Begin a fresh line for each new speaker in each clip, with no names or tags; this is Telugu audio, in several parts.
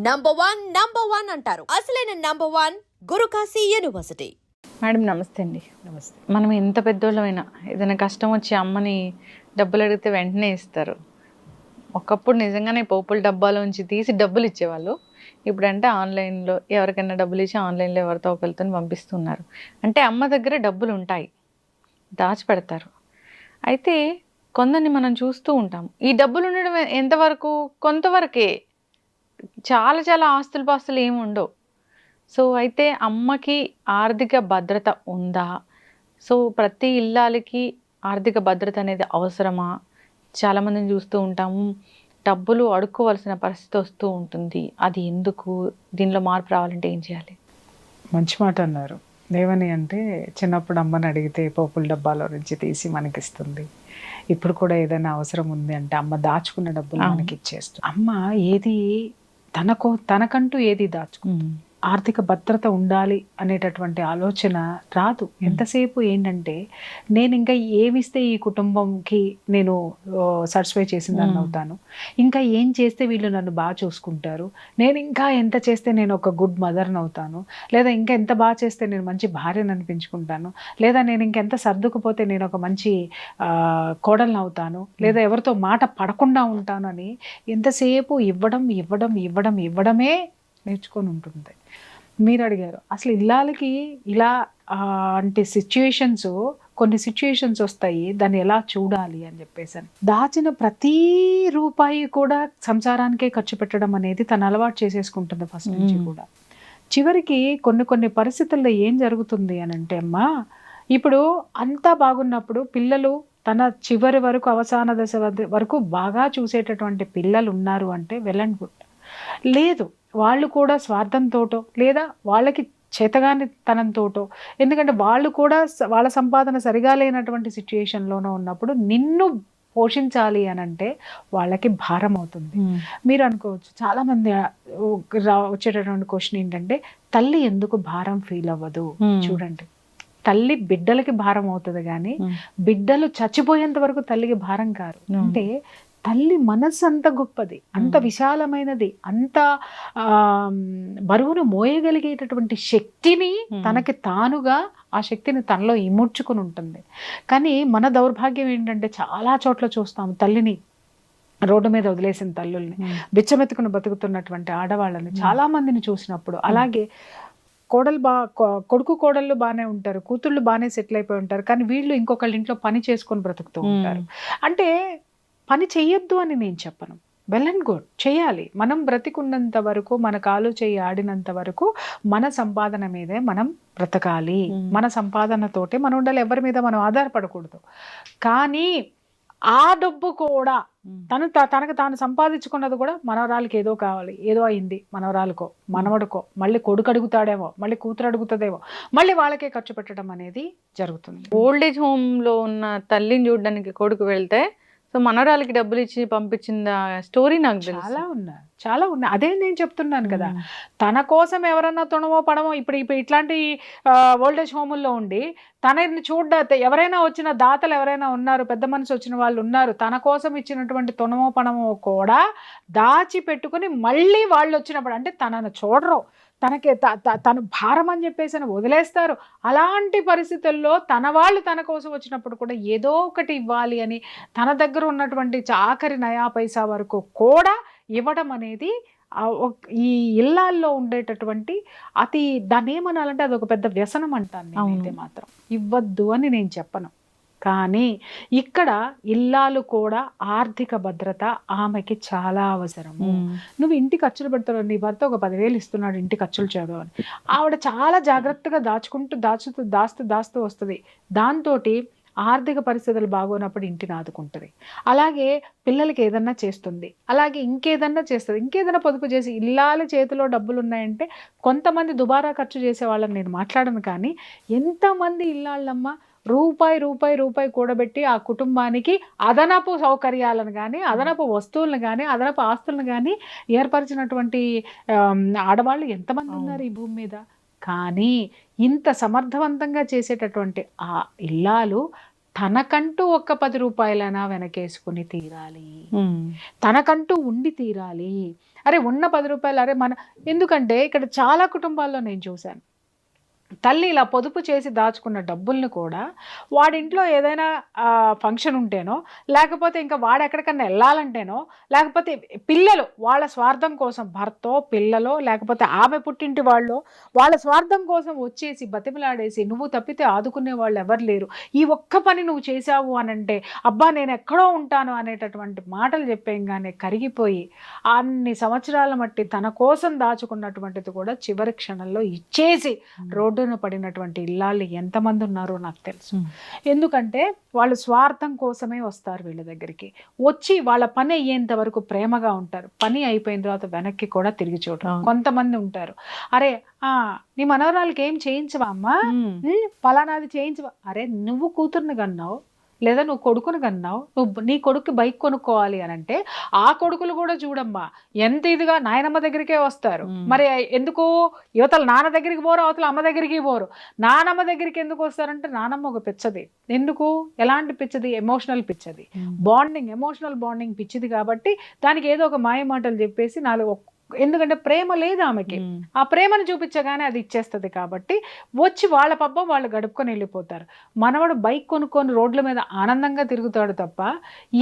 నంబర్ వన్ అంటారు. అసలైన number one Guru Kashi university.
Madam నమస్తే అండి.
నమస్తే.
మనం ఎంత పెద్దోళ్ళమైనా ఏదైనా కష్టం వచ్చి అమ్మని డబ్బులు అడిగితే వెంటనే ఇస్తారు. ఒకప్పుడు నిజంగానే పోపుల డబ్బాలోంచి తీసి డబ్బులు ఇచ్చేవాళ్ళు. ఇప్పుడంటే ఆన్లైన్లో ఎవరికైనా డబ్బులు ఇచ్చి ఆన్లైన్లో ఎవరితో ఒకరితో పంపిస్తున్నారు. అంటే అమ్మ దగ్గర డబ్బులు ఉంటాయి, దాచిపెడతారు. అయితే కొందరిని మనం చూస్తూ ఉంటాం. ఈ డబ్బులు ఉండడం ఎంతవరకు? కొంతవరకే. చాలా చాలా ఆస్తులు పాస్తులు ఏమి ఉండవు. సో అయితే అమ్మకి ఆర్థిక భద్రత ఉందా? సో ప్రతి ఇల్లాలకి ఆర్థిక భద్రత అనేది అవసరమా? చాలామందిని చూస్తూ ఉంటాము, డబ్బులు అడుక్కోవాల్సిన పరిస్థితి వస్తూ ఉంటుంది. అది ఎందుకు? దీనిలో మార్పు రావాలంటే ఏం చేయాలి?
మంచి మాట అన్నారు. ఏమని అంటే, చిన్నప్పుడు అమ్మని అడిగితే పోపుల డబ్బాలో నుంచి తీసి మనకిస్తుంది. ఇప్పుడు కూడా ఏదైనా అవసరం ఉంది అంటే అమ్మ దాచుకున్న డబ్బులు మనకి ఇచ్చేస్తుంది. అమ్మ ఏది తనకంటూ ఏది దాచుకుంటుంది. ఆర్థిక భద్రత ఉండాలి అనేటటువంటి ఆలోచన రాదు. ఎంతసేపు ఏంటంటే, నేను ఇంకా ఏమిస్తే ఈ కుటుంబంకి నేను సాటిస్ఫై చేసిందని అవుతాను, ఇంకా ఏం చేస్తే వీళ్ళు నన్ను బాగా చూసుకుంటారు, నేను ఇంకా ఎంత చేస్తే నేను ఒక గుడ్ మదర్ని అవుతాను, లేదా ఇంకా ఎంత బాగా చేస్తే నేను మంచి భార్యను అనిపించుకుంటాను, లేదా నేను ఇంకెంత సర్దుకుపోతే నేను ఒక మంచి కోడల్ని అవుతాను, లేదా ఎవరితో మాట పడకుండా ఉంటాను అని ఎంతసేపు ఇవ్వడమే నేర్చుకొని ఉంటుంది. మీరు అడిగారు అసలు ఇల్లాలకి ఇలా అంటే కొన్ని సిచ్యుయేషన్స్ వస్తాయి, దాన్ని ఎలా చూడాలి అని చెప్పేసి. దాచిన ప్రతి రూపాయి కూడా సంసారానికే ఖర్చు పెట్టడం అనేది తను అలవాటు చేసేసుకుంటుంది ఫస్ట్ నుంచి కూడా. చివరికి కొన్ని పరిస్థితుల్లో ఏం జరుగుతుంది అని అంటే, అమ్మా ఇప్పుడు అంతా బాగున్నప్పుడు పిల్లలు తన చివరి వరకు అవసాన దశ వరకు బాగా చూసేటటువంటి పిల్లలు ఉన్నారు అంటే వెల్ అండ్ గుడ్. లేదు, వాళ్ళు కూడా స్వార్థంతోటో లేదా వాళ్ళకి చేతగాని తనంతోటో, ఎందుకంటే వాళ్ళు కూడా వాళ్ళ సంపాదన సరిగా లేనటువంటి సిచ్యుయేషన్లోనో ఉన్నప్పుడు నిన్ను పోషించాలి అని అంటే వాళ్ళకి భారం అవుతుంది. మీరు అనుకోవచ్చు, చాలామంది వచ్చేటటువంటి క్వశ్చన్ ఏంటంటే, తల్లి ఎందుకు భారం ఫీల్ అవ్వదు? చూడండి, తల్లి బిడ్డలకి భారం అవుతుంది కానీ బిడ్డలు చచ్చిపోయేంత వరకు తల్లికి భారం కారు. అంటే తల్లి మనస్సు అంత గొప్పది, అంత విశాలమైనది, అంత బరువును మోయగలిగేటటువంటి శక్తిని తనకి తానుగా ఆ శక్తిని తనలో ఇముడ్చుకుని ఉంటుంది. కానీ మన దౌర్భాగ్యం ఏంటంటే, చాలా చోట్ల చూస్తాము తల్లిని రోడ్డు మీద వదిలేసిన తల్లుల్ని, బిచ్చమెత్తుకుని బతుకుతున్నటువంటి ఆడవాళ్ళని చాలా మందిని చూసినప్పుడు. అలాగే కొడుకు కోడళ్ళు బాగానే ఉంటారు, కూతుళ్ళు బాగానే సెటిల్ అయిపోయి ఉంటారు, కానీ వీళ్ళు ఇంకొకళ్ళ ఇంట్లో పని చేసుకొని బ్రతుకుతూ ఉంటారు. అంటే పని చెయ్యొద్దు అని నేను చెప్పను, వెల్ అండ్ గుడ్, చేయాలి. మనం బ్రతికున్నంత వరకు, మన కాలు చేయి ఆడినంత వరకు మన సంపాదన మీదే మనం బ్రతకాలి, మన సంపాదనతోటే మనం ఉండాలి, ఎవరి మీద మనం ఆధారపడకూడదు. కానీ ఆ డబ్బు కూడా తనకు తాను సంపాదించుకున్నది కూడా మనవరాలకి ఏదో కావాలి, ఏదో అయింది మనవరాలకో మనవడికో, మళ్ళీ కొడుకు అడుగుతాడేమో, మళ్ళీ కూతురు అడుగుతుందేమో, మళ్ళీ వాళ్ళకే ఖర్చు పెట్టడం అనేది జరుగుతుంది.
ఓల్డ్ ఏజ్ హోమ్లో ఉన్న తల్లిని చూడడానికి కొడుకు వెళ్తే సో మనవరాలకి డబ్బులు ఇచ్చి పంపించిన స్టోరీ నాకు
చాలా ఉన్నాయి. అదే నేను చెప్తున్నాను కదా, తన కోసం ఎవరన్నా తుణమో పడమో, ఇప్పుడు ఇట్లాంటి ఓల్డేజ్ హోముల్లో ఉండి తనని ఎవరైనా వచ్చిన దాతలు ఎవరైనా ఉన్నారు, పెద్ద మనసు వచ్చిన వాళ్ళు ఉన్నారు, తన కోసం ఇచ్చినటువంటి తుణమో పడమో కూడా దాచి పెట్టుకుని మళ్ళీ వాళ్ళు వచ్చినప్పుడు అంటే తనను చూడరు, తను భారం అని చెప్పేసి వదిలేస్తారు. అలాంటి పరిస్థితుల్లో తన వాళ్ళు తన కోసం వచ్చినప్పుడు కూడా ఏదో ఒకటి ఇవ్వాలి అని తన దగ్గర ఉన్నటువంటి ఆఖరి నయా పైసా వరకు కూడా ఇవ్వడం అనేది ఈ ఇళ్ళల్లో ఉండేటటువంటి దాన్ని ఏమనాలంటే అదొక పెద్ద వ్యసనం అంటాను నేనైతే. మాత్రం ఇవ్వద్దు అని నేను చెప్పను, కానీ ఇక్కడ ఇల్లాలు కూడా ఆర్థిక భద్రత ఆమెకి చాలా అవసరము. నువ్వు ఇంటి ఖర్చులు పెడతావు, నీ భర్త ఒక 10,000 ఇస్తున్నాడు ఇంటి ఖర్చులు చదవని, ఆవిడ చాలా జాగ్రత్తగా దాస్తూ వస్తుంది. దాంతో ఆర్థిక పరిస్థితులు బాగోనప్పుడు ఇంటిని ఆదుకుంటుంది, అలాగే పిల్లలకి ఏదన్నా చేస్తుంది, అలాగే ఇంకేదన్నా చేస్తుంది, ఇంకేదన్నా పొదుపు చేసి. ఇల్లాల చేతిలో డబ్బులు ఉన్నాయంటే కొంతమంది దుబారా ఖర్చు చేసే వాళ్ళని నేను మాట్లాడను, కానీ ఎంతమంది ఇల్లాళ్ళమ్మ రూపాయి కూడబెట్టి ఆ కుటుంబానికి అదనపు సౌకర్యాలను కానీ, అదనపు వస్తువులను కానీ, అదనపు ఆస్తులను కానీ ఏర్పరిచినటువంటి ఆడవాళ్ళు ఎంతమంది ఉన్నారు ఈ భూమి మీద. కానీ ఇంత సమర్థవంతంగా చేసేటటువంటి ఆ ఇల్లాలు తనకంటూ ఒక్క 10 రూపాయలైనా వెనకేసుకుని తీరాలి, తనకంటూ ఉండి తీరాలి. అరే ఉన్న 10 రూపాయలు అరే ఎందుకంటే ఇక్కడ చాలా కుటుంబాల్లో నేను చూశాను, తల్లి ఇలా పొదుపు చేసి దాచుకున్న డబ్బుల్ని కూడా వాడింట్లో ఏదైనా ఫంక్షన్ ఉంటేనో, లేకపోతే ఇంకా వాడు ఎక్కడికన్నా వెళ్ళాలంటేనో, లేకపోతే పిల్లలు వాళ్ళ స్వార్థం కోసం, భర్తో పిల్లలో లేకపోతే ఆమె పుట్టింటి వాళ్ళు వాళ్ళ స్వార్థం కోసం వచ్చేసి బతిమలాడేసి నువ్వు తప్పితే ఆదుకునే వాళ్ళు ఎవరు లేరు, ఈ ఒక్క పని నువ్వు చేశావు అనంటే అబ్బా నేను ఎక్కడో ఉంటాను అనేటటువంటి మాటలు చెప్పేయంగానే కరిగిపోయి అన్ని సంవత్సరాల మట్టి తన కోసం దాచుకున్నటువంటిది కూడా చివరి క్షణంలో ఇచ్చేసి రోడ్డున పడినటువంటి ఇల్లాళ్ళు ఎంతమంది ఉన్నారో నాకు తెలుసు. ఎందుకంటే వాళ్ళు స్వార్థం కోసమే వస్తారు వీళ్ళ దగ్గరికి, వచ్చి వాళ్ళ పని అయ్యేంత వరకు ప్రేమగా ఉంటారు, పని అయిపోయిన తర్వాత వెనక్కి కూడా తిరిగి చూడరు. కొంతమంది ఉంటారు, అరే నీ మనవరాలకి ఏం చేయించవా అమ్మా, పలానాది చేయించవా, అరే నువ్వు కూతుర్ని కన్నావు లేదా నువ్వు కొడుకుని కన్నావు, నీ కొడుకు బైక్ కొనుక్కోవాలి అని అంటే ఆ కొడుకులు కూడా చూడమ్మా ఎంత ఇదిగా నాయనమ్మ దగ్గరికే వస్తారు. మరి ఎందుకు యువతలు నాన్న దగ్గరికి పోరు, అవతల అమ్మ దగ్గరికి పోరు. నానమ్మ దగ్గరికి ఎందుకు వస్తారంటే నానమ్మ ఒక పిచ్చది. ఎందుకు, ఎలాంటి పిచ్చది, ఎమోషనల్ పిచ్చది, బాండింగ్, ఎమోషనల్ బాండింగ్ పిచ్చిది. కాబట్టి దానికి ఏదో ఒక మాయ మాటలు చెప్పేసి ఎందుకంటే ప్రేమ లేదు ఆమెకి, ఆ ప్రేమను చూపించగానే అది ఇచ్చేస్తుంది. కాబట్టి వచ్చి వాళ్ళ పబ్బం వాళ్ళు గడుపుకొని వెళ్ళిపోతారు. మనవడు బైక్ కొనుక్కొని రోడ్ల మీద ఆనందంగా తిరుగుతాడు తప్ప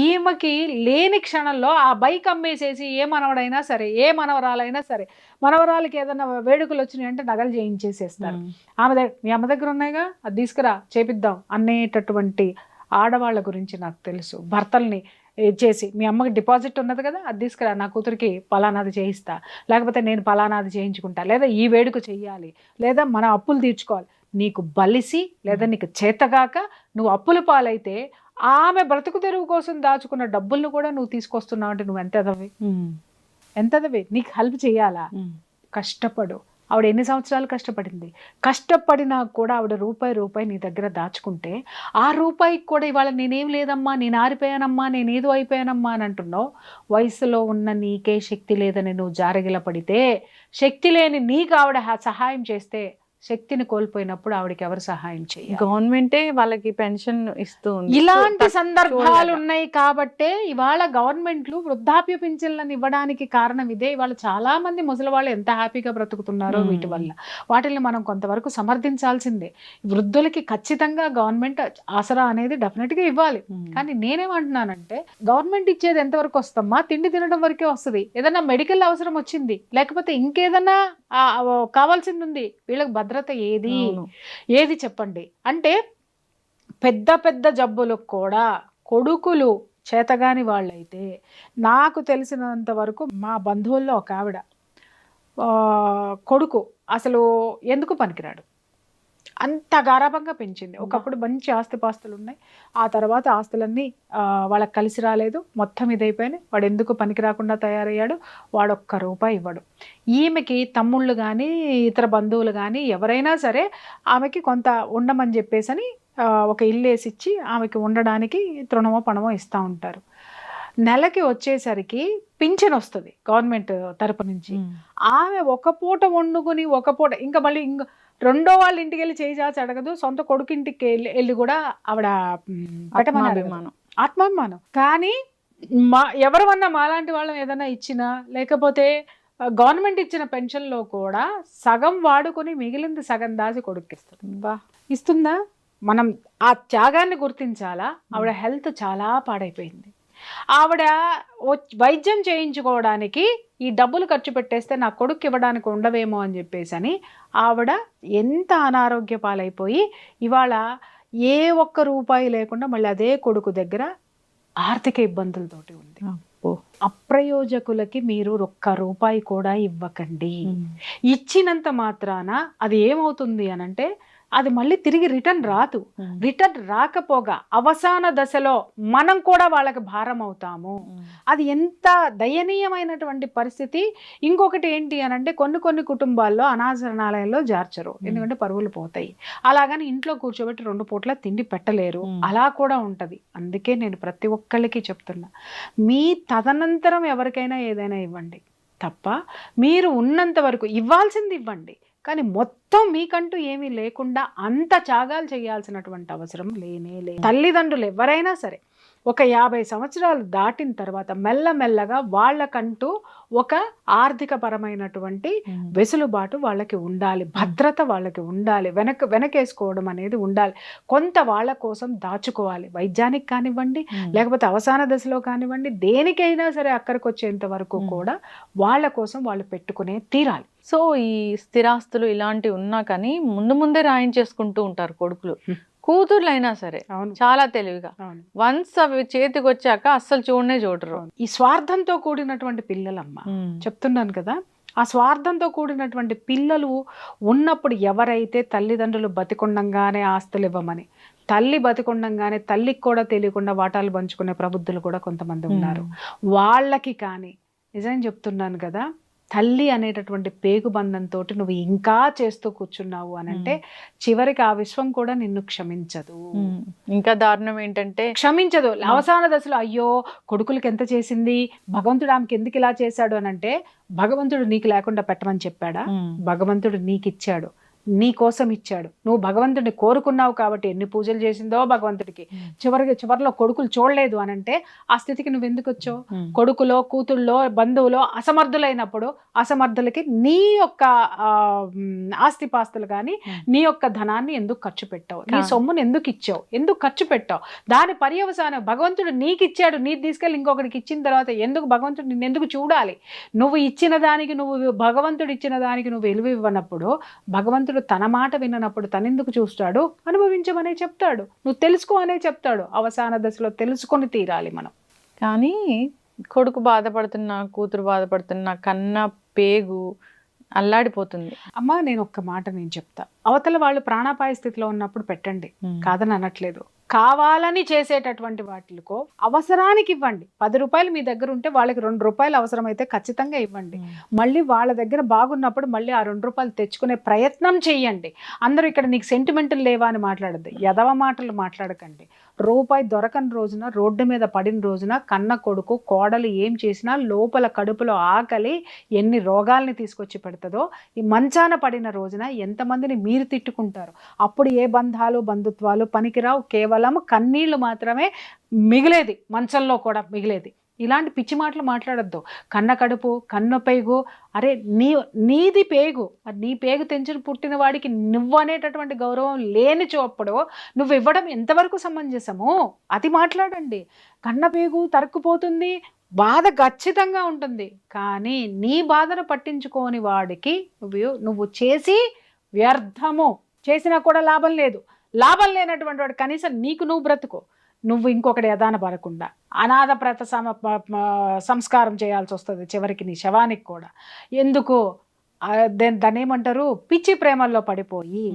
ఈమెకి లేని క్షణంలో ఆ బైక్ అమ్మేసేసి ఏ మనవడైనా సరే, ఏ మనవరాలైనా సరే, మనవరాలకి ఏదైనా వేడుకలు వచ్చినాయి అంటే నగలు చేయించేసేస్తారు. మీ అమ్మ దగ్గర ఉన్నాయిగా అది తీసుకురా చేపిద్దాం అనేటటువంటి ఆడవాళ్ళ గురించి నాకు తెలుసు. భర్తల్ని చేసి మీ అమ్మకి డిపాజిట్ ఉన్నది కదా అది తీసుకురా, నా కూతురికి పలానాది చేయిస్తా, లేకపోతే నేను పలానాది చేయించుకుంటా, లేదా ఈ వేడుక చెయ్యాలి, లేదా మన అప్పులు తీర్చుకోవాలి. నీకు బలిసి లేదా నీకు చేతగాక నువ్వు అప్పుల పాలైతే ఆమె బ్రతుకు తెరువు కోసం దాచుకున్న డబ్బులను కూడా నువ్వు తీసుకొస్తున్నావు అంటే నువ్వు ఎంతదవి నీకు హెల్ప్ చేయాలా? కష్టపడు. ఆవిడ ఎన్ని సంవత్సరాలు కష్టపడింది, కష్టపడినా కూడా ఆవిడ రూపాయి నీ దగ్గర దాచుకుంటే ఆ రూపాయికి కూడా ఇవాళ నేనేం లేదమ్మా, నేను ఆరిపోయానమ్మా, నేను ఏదో అయిపోయానమ్మా అని అంటున్నావు. వయసులో ఉన్న నీకే శక్తి లేదని నువ్వు జారగిల పడితే, శక్తి లేని నీకు ఆవిడ సహాయం చేస్తే శక్తిని కోల్పోయినప్పుడు ఆవిడకి ఎవరు సహాయం చేయాలి?
గవర్నమెంటే వాళ్ళకి పెన్షన్ ఇస్తూ ఉంది.
ఇలాంటి సందర్భాలు ఉన్నాయి కాబట్టే ఇవాళ గవర్నమెంట్లు వృద్ధాప్య పింఛన్లను ఇవ్వడానికి కారణం ఇదే. ఇవాళ చాలా మంది ముసలి వాళ్ళు ఎంత హ్యాపీగా బ్రతుకుతున్నారో వీటి వల్ల. వాటిని మనం కొంతవరకు సమర్థించాల్సిందే. వృద్ధులకి ఖచ్చితంగా గవర్నమెంట్ ఆసరా అనేది డెఫినెట్గా ఇవ్వాలి. కానీ నేనేమంటున్నానంటే గవర్నమెంట్ ఇచ్చేది ఎంతవరకు వస్తమ్మా, తిండి తినడం వరకే వస్తుంది. ఏదన్నా మెడికల్ అవసరం వచ్చింది, లేకపోతే ఇంకేదన్నా కావాల్సింది ఉంది, వీళ్ళకి భద్రత ఏది చెప్పండి? అంటే పెద్ద పెద్ద జబ్బులకు కూడా కొడుకులు చేతగాని వాళ్ళైతే, నాకు తెలిసినంత వరకు మా బంధువుల్లో ఒక ఆవిడ కొడుకు అసలు ఎందుకు పనికిరాడు, అంత గారాభంగా పెంచింది. ఒకప్పుడు మంచి ఆస్తిపాస్తులు ఉన్నాయి, ఆ తర్వాత ఆస్తులన్నీ వాళ్ళకి కలిసి రాలేదు, మొత్తం ఇదైపోయినాయి. వాడు ఎందుకు పనికి రాకుండా తయారయ్యాడు, వాడు ₹1 ఇవ్వడు. ఈమెకి తమ్ముళ్ళు కానీ ఇతర బంధువులు కానీ ఎవరైనా సరే ఆమెకి కొంత ఉండమని చెప్పేసి ఒక ఇల్లు వేసిచ్చి ఆమెకి ఉండడానికి తృణమో పణమో ఇస్తూ ఉంటారు. నెలకి వచ్చేసరికి పింఛన్ వస్తుంది గవర్నమెంట్ తరపు నుంచి. ఆమె ఒక పూట వండుకుని ఒక పూట ఇంకా మళ్ళీ రెండో వాళ్ళ ఇంటికి వెళ్ళి చేసి అడగదు, సొంత కొడుకు ఇంటికి వెళ్ళి కూడా ఆవిడ ఆత్మాభిమానం. కానీ ఎవరన్నా మాలాంటి వాళ్ళం ఏదైనా ఇచ్చినా, లేకపోతే గవర్నమెంట్ ఇచ్చిన పెన్షన్లో కూడా సగం వాడుకొని మిగిలింది సగం దాచి కొడుక్కిస్తుంది. ఇస్తుందా? మనం ఆ త్యాగాన్ని గుర్తించాలా. ఆవిడ హెల్త్ చాలా పాడైపోయింది. ఆవిడ వైద్యం చేయించుకోవడానికి ఈ డబ్బులు ఖర్చు పెట్టేస్తే నా కొడుకు ఇవ్వడానికి ఉండవేమో అని చెప్పేసి అని ఆవిడ ఎంత అనారోగ్య పాలైపోయి ఇవాళ ఏ ₹1 లేకుండా మళ్ళీ అదే కొడుకు దగ్గర ఆర్థిక ఇబ్బందులతోటి ఉంది. అప్రయోజకులకి మీరు ₹1 కూడా ఇవ్వకండి. ఇచ్చినంత మాత్రాన అది ఏమవుతుంది అనంటే అది మళ్ళీ తిరిగి రిటర్న్ రాదు. రిటర్న్ రాకపోగా అవసాన దశలో మనం కూడా వాళ్ళకి భారం అవుతాము. అది ఎంత దయనీయమైనటువంటి పరిస్థితి. ఇంకొకటి ఏంటి అనంటే కొన్ని కుటుంబాల్లో అనాథాలయాల్లో జార్చరు, ఎందుకంటే పరువులు పోతాయి. అలాగని ఇంట్లో కూర్చోబెట్టి 2 పూట్ల తిండి పెట్టలేరు, అలా కూడా ఉంటది. అందుకే నేను ప్రతి ఒక్కళ్ళకి చెప్తున్నా, మీ తదనంతరం ఎవరికైనా ఏదైనా ఇవ్వండి తప్ప మీరు ఉన్నంత వరకు ఇవ్వాల్సింది ఇవ్వండి. కానీ మొత్తం మీకంటూ ఏమీ లేకుండా అంత త్యాగాలు చేయాల్సినటువంటి అవసరం లేనే లేదు. తల్లిదండ్రులు ఎవరైనా సరే ఒక 50 సంవత్సరాలు దాటిన తర్వాత మెల్లమెల్లగా వాళ్ళకంటూ ఒక ఆర్థిక పరమైనటువంటి వెసులుబాటు వాళ్ళకి ఉండాలి, భద్రత వాళ్ళకి ఉండాలి, వెనకేసుకోవడం అనేది ఉండాలి. కొంత వాళ్ళ కోసం దాచుకోవాలి, వైద్యానికి కానివ్వండి, లేకపోతే అవసాన దశలో కానివ్వండి, దేనికైనా సరే అక్కడికి వచ్చేంత వరకు కూడా వాళ్ళ కోసం వాళ్ళు పెట్టుకునే తీరాలి.
సో ఈ స్థిరాస్తులు ఇలాంటివి ఉన్నా కానీ ముందే రాయించేసుకుంటూ ఉంటారు కొడుకులు. కూతుర్లు అయినా సరే చాలా తెలివిగా వన్స్ అవి చేతికి వచ్చాక అస్సలు చూడరు.
ఈ స్వార్థంతో కూడినటువంటి పిల్లలమ్మ, చెప్తున్నాను కదా, ఆ స్వార్థంతో కూడినటువంటి పిల్లలు ఉన్నప్పుడు ఎవరైతే తల్లిదండ్రులు బతికొండంగానే ఆస్తులు ఇవ్వమని, తల్లి బతికొండంగానే తల్లికి కూడా తెలియకుండా వాటాలు పంచుకునే ప్రబుద్ధులు కూడా కొంతమంది ఉన్నారు. వాళ్ళకి కానీ నిజం చెప్తున్నాను కదా, తల్లి అనేటటువంటి పేగుబంధంతో నువ్వు ఇంకా చేస్తూ కూర్చున్నావు అని అంటే చివరికి ఆ విశ్వం కూడా నిన్ను క్షమించదు.
ఇంకా దారుణం ఏంటంటే
క్షమించదు. అవసాన దశలో అయ్యో కొడుకులకి ఎంత చేసింది, భగవంతుడు ఆమెకి ఎందుకు ఇలా చేశాడు అని అంటే, భగవంతుడు నీకు లేకుండా పెట్టమని చెప్పాడా? భగవంతుడు నీకు ఇచ్చాడు, నీ కోసం ఇచ్చాడు. నువ్వు భగవంతుడిని కోరుకున్నావు కాబట్టి ఎన్ని పూజలు చేసిందో భగవంతుడికి, చివరిలో కొడుకులు చూడలేదు అని అంటే ఆ స్థితికి నువ్వు ఎందుకు వచ్చావు? కొడుకులో కూతుళ్ళో బంధువులో అసమర్థులైనప్పుడు అసమర్థులకి నీ యొక్క ఆస్తిపాస్తులు కానీ నీ యొక్క ధనాన్ని ఎందుకు ఖర్చు పెట్టావు? నీ సొమ్మును ఎందుకు ఇచ్చావు? ఎందుకు ఖర్చు పెట్టావు? దాని పర్యవసానం భగవంతుడు నీకు ఇచ్చాడు, నీ తీసుకెళ్ళి ఇంకొకరికి ఇచ్చిన తర్వాత ఎందుకు భగవంతుడు నిన్ను ఎందుకు చూడాలి? నువ్వు ఇచ్చిన దానికి, నువ్వు భగవంతుడు ఇచ్చిన దానికి నువ్వు విలువ ఇవ్వనప్పుడు, భగవంతుడు తన మాట విన్నప్పుడు తనెందుకు చూస్తాడు? అనుభవించమనే చెప్తాడు, నువ్వు తెలుసుకో అనే చెప్తాడు. అవసాన దశలో తెలుసుకొని తీరాలి మనం.
కానీ కొడుకు బాధపడుతున్నా, కూతురు బాధపడుతున్నా, కన్న పేగు అల్లాడిపోతుంది.
అమ్మా నేను ఒక్క మాట నేను చెప్తా, అవతల వాళ్ళు ప్రాణాపాయ స్థితిలో ఉన్నప్పుడు పెట్టండి, కాదని అనట్లేదు. కావాలని చేసేటటువంటి వాటికో అవసరానికి ఇవ్వండి. 10 రూపాయలు మీ దగ్గర ఉంటే వాళ్ళకి 2 రూపాయలు అవసరమైతే ఖచ్చితంగా ఇవ్వండి. మళ్ళీ వాళ్ళ దగ్గర బాగున్నప్పుడు మళ్ళీ ఆ 2 రూపాయలు తెచ్చుకునే ప్రయత్నం చెయ్యండి. అందరూ ఇక్కడ నీకు సెంటిమెంటల్ లేవా అని మాట్లాడద్దు, ఎదవ మాటలు మాట్లాడకండి. రూపాయి దొరకని రోజున, రోడ్డు మీద పడిన రోజున కన్న కొడుకు కోడలు ఏం చేసినా లోపల కడుపులో ఆకలి ఎన్ని రోగాల్ని తీసుకొచ్చి పెడుతుందో, ఈ మంచాన పడిన రోజున ఎంతమందిని మీరు తిట్టుకుంటారు. అప్పుడు ఏ బంధాలు బంధుత్వాలు పనికిరావు, కేవలం కన్నీళ్లు మాత్రమే మిగిలేది, మంచంలో కూడా మిగిలేది. ఇలాంటి పిచ్చి మాటలు మాట్లాడద్దు. కన్న కడుపు, కన్న పేగు, అరే నీది పేగు, నీ పేగు తెంచుని పుట్టిన వాడికి నువ్వు అనేటటువంటి గౌరవం లేని చోప్పుడు నువ్వు ఇవ్వడం ఎంతవరకు సమంజసము? అది మాట్లాడండి. కన్న పేగు తరుక్కుపోతుంది, బాధ ఖచ్చితంగా ఉంటుంది. కానీ నీ బాధను పట్టించుకోని వాడికి నువ్వు చేసి వ్యర్థము, చేసినా కూడా లాభం లేదు. లాభం లేనటువంటి వాడు కనీసం నీకు నువ్వు బ్రతుకు, నువ్వు ఇంకొకటి యదాన పడకుండా అనాథ ప్రత సంస్కారం చేయాల్సి వస్తుంది చివరికి నీ శవానికి కూడా. ఎందుకు? దాన్ని ఏమంటారు, పిచ్చి ప్రేమల్లో పడిపోయి,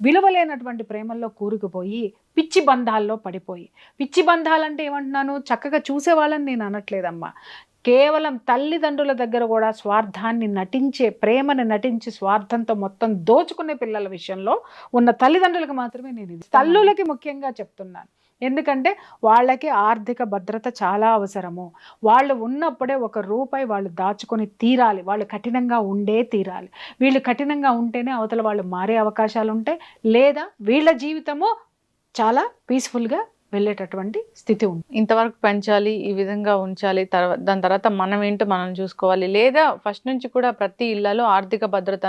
విలువలేనటువంటి ప్రేమల్లో కూరుకుపోయి, పిచ్చి బంధాల్లో పడిపోయి. పిచ్చి బంధాలంటే ఏమంటున్నాను, చక్కగా చూసే వాళ్ళని నేను అనట్లేదమ్మా. కేవలం తల్లిదండ్రుల దగ్గర కూడా స్వార్థాన్ని నటించే, ప్రేమను నటించి స్వార్థంతో మొత్తం దోచుకునే పిల్లల విషయంలో ఉన్న తల్లిదండ్రులకు మాత్రమే నేను ఇది, తల్లులకి ముఖ్యంగా చెప్తున్నాను. ఎందుకంటే వాళ్ళకి ఆర్థిక భద్రత చాలా అవసరము. వాళ్ళు ఉన్నప్పుడే 1 రూపాయి వాళ్ళు దాచుకొని తీరాలి, వాళ్ళు కఠినంగా ఉండే తీరాలి. వీళ్ళు కఠినంగా ఉంటేనే అవతల వాళ్ళు మారే అవకాశాలు ఉంటాయి, లేదా వీళ్ళ జీవితము చాలా పీస్ఫుల్గా వెళ్ళేటటువంటి స్థితి ఉంది.
ఇంతవరకు పెంచాలి, ఈ విధంగా ఉంచాలి, దాని తర్వాత మనం ఏంటో మనం చూసుకోవాలి, లేదా ఫస్ట్ నుంచి కూడా ప్రతి ఇళ్లలో ఆర్థిక భద్రత